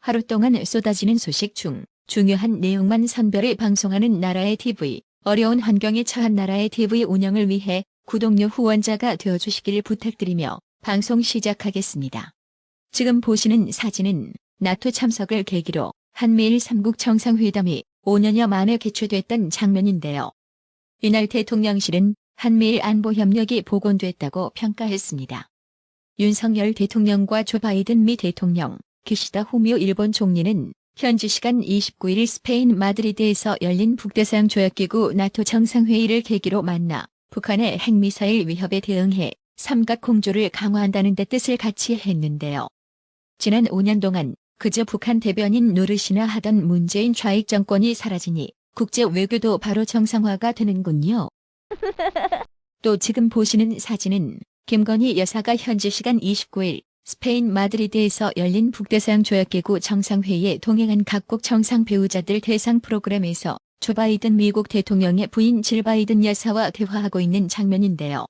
하루 동안 쏟아지는 소식 중 중요한 내용만 선별해 방송하는 나라의 TV, 어려운 환경에 처한 나라의 TV 운영을 위해 구독료 후원자가 되어주시길 부탁드리며 방송 시작하겠습니다. 지금 보시는 사진은 나토 참석을 계기로 한미일 3국 정상회담이 5년여 만에 개최됐던 장면인데요. 이날 대통령실은 한미일 안보협력이 복원됐다고 평가했습니다. 윤석열 대통령과 조 바이든 미 대통령, 기시다 후미오 일본 총리는 현지 시간 29일 스페인 마드리드에서 열린 북대서양 조약기구 나토 정상회의를 계기로 만나 북한의 핵미사일 위협에 대응해 삼각 공조를 강화한다는 데 뜻을 같이 했는데요. 지난 5년 동안 그저 북한 대변인 노릇이나 하던 문재인 좌익 정권이 사라지니 국제 외교도 바로 정상화가 되는군요. 또 지금 보시는 사진은 김건희 여사가 현지 시간 29일 스페인 마드리드에서 열린 북대서양 조약기구 정상회의에 동행한 각국 정상 배우자들 대상 프로그램에서 조 바이든 미국 대통령의 부인 질 바이든 여사와 대화하고 있는 장면인데요.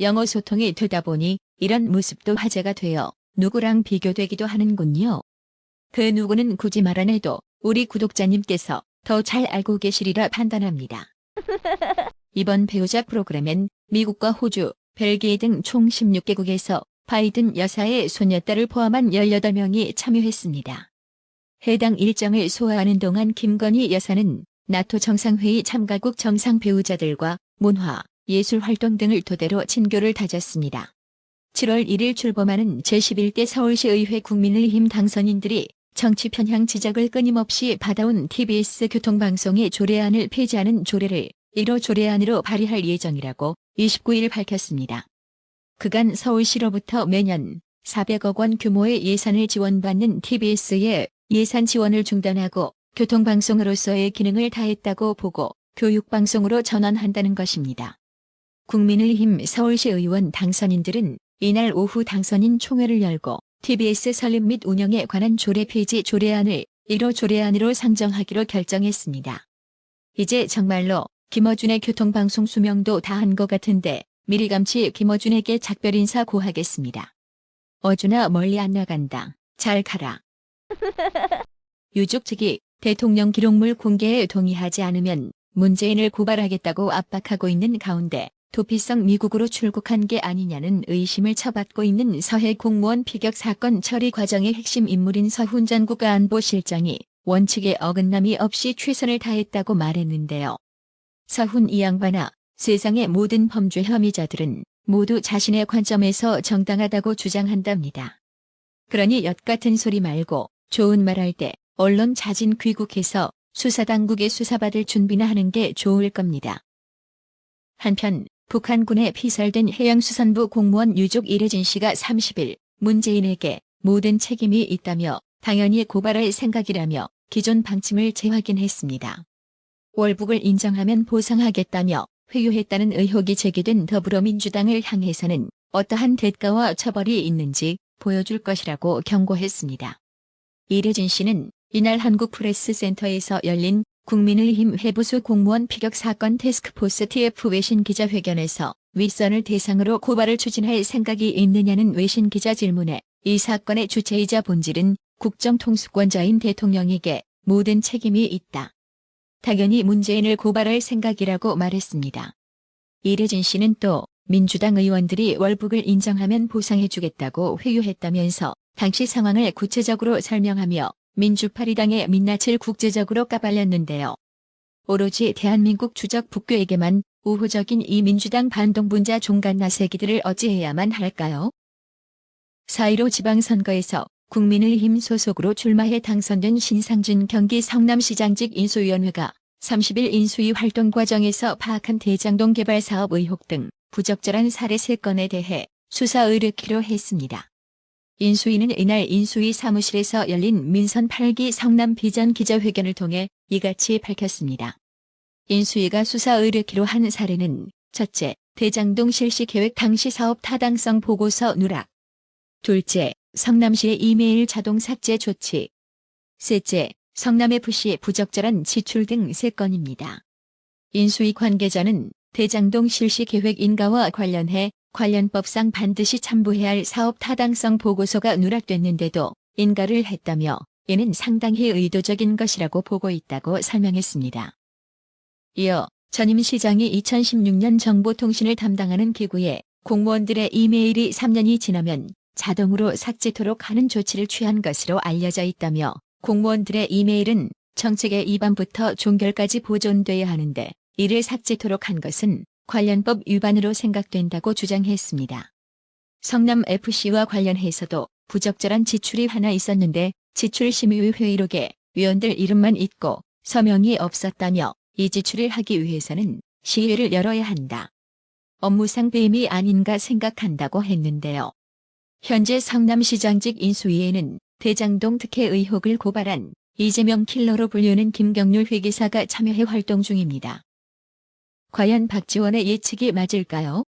영어 소통이 되다 보니 이런 모습도 화제가 되어 누구랑 비교되기도 하는군요. 그 누구는 굳이 말 안 해도 우리 구독자님께서 더 잘 알고 계시리라 판단합니다. 이번 배우자 프로그램엔 미국과 호주, 벨기에 등 총 16개국에서 바이든 여사의 손녀딸을 포함한 18명이 참여했습니다. 해당 일정을 소화하는 동안 김건희 여사는 나토 정상회의 참가국 정상 배우자들과 문화, 예술 활동 등을 토대로 친교를 다졌습니다. 7월 1일 출범하는 제11대 서울시의회 국민의힘 당선인들이 정치 편향 지적을 끊임없이 받아온 TBS 교통방송의 조례안을 폐지하는 조례를 1호 조례안으로 발의할 예정이라고 29일 밝혔습니다. 그간 서울시로부터 매년 400억 원 규모의 예산을 지원받는 TBS의 예산 지원을 중단하고 교통방송으로서의 기능을 다했다고 보고 교육방송으로 전환한다는 것입니다. 국민의힘 서울시 의원 당선인들은 이날 오후 당선인 총회를 열고 TBS 설립 및 운영에 관한 조례 폐지 조례안을 1호 조례안으로 상정하기로 결정했습니다. 이제 정말로 김어준의 교통방송 수명도 다한 것 같은데 미리감치 김어준에게 작별 인사 고하겠습니다. 어준아 멀리 안 나간다. 잘 가라. 유족 측이 대통령 기록물 공개에 동의하지 않으면 문재인을 고발하겠다고 압박하고 있는 가운데 도피성 미국으로 출국한 게 아니냐는 의심을 처받고 있는 서해 공무원 피격 사건 처리 과정의 핵심 인물인 서훈 전 국가안보실장이 원칙에 어긋남이 없이 최선을 다했다고 말했는데요. 서훈 이 양반아, 세상의 모든 범죄 혐의자들은 모두 자신의 관점에서 정당하다고 주장한답니다. 그러니 엿같은 소리 말고 좋은 말 할 때 언론 자진 귀국해서 수사당국에 수사받을 준비나 하는 게 좋을 겁니다. 한편 북한군에 피살된 해양수산부 공무원 유족 이래진 씨가 30일 문재인에게 모든 책임이 있다며 당연히 고발할 생각이라며 기존 방침을 재확인했습니다. 월북을 인정하면 보상하겠다며 회유했다는 의혹이 제기된 더불어민주당을 향해서는 어떠한 대가와 처벌이 있는지 보여줄 것이라고 경고했습니다. 이래진 씨는 이날 한국프레스센터에서 열린 국민의힘 회부수 공무원 피격 사건 태스크포스 TF 외신 기자회견에서 윗선을 대상으로 고발을 추진할 생각이 있느냐는 외신 기자 질문에 이 사건의 주체이자 본질은 국정통수권자인 대통령에게 모든 책임이 있다. 당연히 문재인을 고발할 생각이라고 말했습니다. 이래진 씨는 또 민주당 의원들이 월북을 인정하면 보상해주겠다고 회유했다면서 당시 상황을 구체적으로 설명하며 민주파리당의 민낯을 국제적으로 까발렸는데요. 오로지 대한민국 주적 북교에게만 우호적인 이 민주당 반동분자 종간 나세기들을 어찌해야만 할까요? 4.15 지방선거에서 국민의힘 소속으로 출마해 당선된 신상준 경기 성남시장직 인수위원회가 30일 인수위 활동 과정에서 파악한 대장동 개발 사업 의혹 등 부적절한 사례 3건에 대해 수사 의뢰키로 했습니다. 인수위는 이날 인수위 사무실에서 열린 민선 8기 성남 비전 기자회견을 통해 이같이 밝혔습니다. 인수위가 수사 의뢰키로 한 사례는 첫째, 대장동 실시 계획 당시 사업 타당성 보고서 누락. 둘째, 성남시의 이메일 자동 삭제 조치. 셋째, 성남FC 부적절한 지출 등 3건입니다. 인수위 관계자는 대장동 실시 계획 인가와 관련해 관련법상 반드시 첨부해야 할 사업 타당성 보고서가 누락됐는데도 인가를 했다며 이는 상당히 의도적인 것이라고 보고 있다고 설명했습니다. 이어 전임 시장이 2016년 정보통신을 담당하는 기구에 공무원들의 이메일이 3년이 지나면 자동으로 삭제토록 하는 조치를 취한 것으로 알려져 있다며 공무원들의 이메일은 정책의 입안부터 종결까지 보존돼야 하는데 이를 삭제토록 한 것은 관련법 위반으로 생각된다고 주장했습니다. 성남FC와 관련해서도 부적절한 지출이 하나 있었는데 지출심의위 회의록에 위원들 이름만 있고 서명이 없었다며 이 지출을 하기 위해서는 시회를 열어야 한다. 업무상 배임이 아닌가 생각한다고 했는데요. 현재 성남시장직 인수위에는 대장동 특혜 의혹을 고발한 이재명 킬러로 불리는 김경률 회계사가 참여해 활동 중입니다. 과연 박지원의 예측이 맞을까요?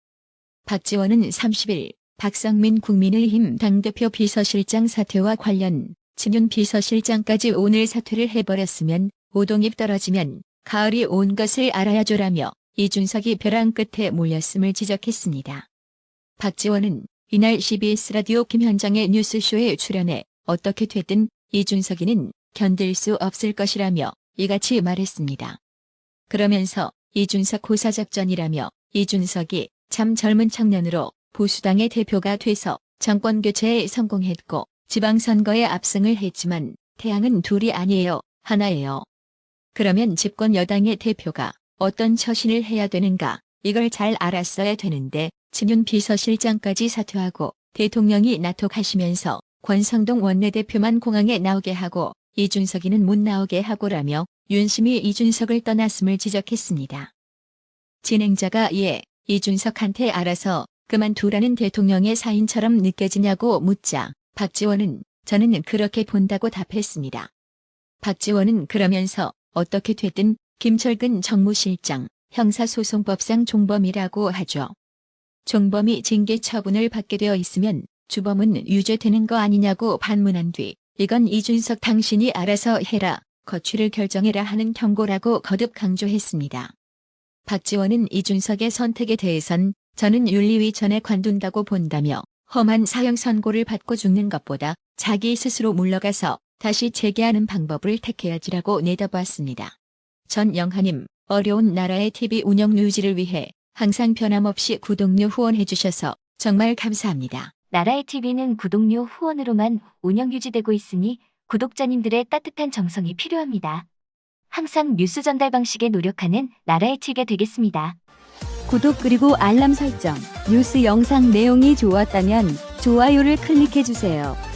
박지원은 30일 박성민 국민의힘 당대표 비서실장 사퇴와 관련 진윤 비서실장까지 오늘 사퇴를 해버렸으면 오동입 떨어지면 가을이 온 것을 알아야죠라며 이준석이 벼랑 끝에 몰렸음을 지적했습니다. 박지원은 이날 CBS 라디오 김현정의 뉴스쇼에 출연해 어떻게 됐든 이준석이는 견딜 수 없을 것이라며 이같이 말했습니다. 그러면서 이준석 고사작전이라며 이준석이 참 젊은 청년으로 보수당의 대표가 돼서 정권 교체에 성공했고 지방선거에 압승을 했지만 태양은 둘이 아니에요. 하나예요. 그러면 집권 여당의 대표가 어떤 처신을 해야 되는가 이걸 잘 알았어야 되는데 진윤 비서실장까지 사퇴하고 대통령이 나톡하시면서 권성동 원내대표만 공항에 나오게 하고 이준석이는 못 나오게 하고라며 윤심이 이준석을 떠났음을 지적했습니다. 진행자가 이준석한테 알아서 그만두라는 대통령의 사인처럼 느껴지냐고 묻자 박지원은 저는 그렇게 본다고 답했습니다. 박지원은 그러면서 어떻게 됐든 김철근 정무실장 형사소송법상 종범이라고 하죠. 종범이 징계 처분을 받게 되어 있으면 주범은 유죄되는 거 아니냐고 반문한 뒤 이건 이준석 당신이 알아서 해라, 거취를 결정해라 하는 경고라고 거듭 강조했습니다. 박지원은 이준석의 선택에 대해선 저는 윤리위 전에 관둔다고 본다며 험한 사형 선고를 받고 죽는 것보다 자기 스스로 물러가서 다시 재개하는 방법을 택해야지라고 내다봤습니다. 전영하님, 어려운 나라의 TV 운영 유지를 위해 항상 변함없이 구독료 후원해주셔서 정말 감사합니다. 나라의 TV는 구독료 후원으로만 운영 유지되고 있으니 구독자님들의 따뜻한 정성이 필요합니다. 항상 뉴스 전달 방식에 노력하는 나라의 TV가 되겠습니다. 구독 그리고 알람 설정, 뉴스 영상 내용이 좋았다면 좋아요를 클릭해주세요.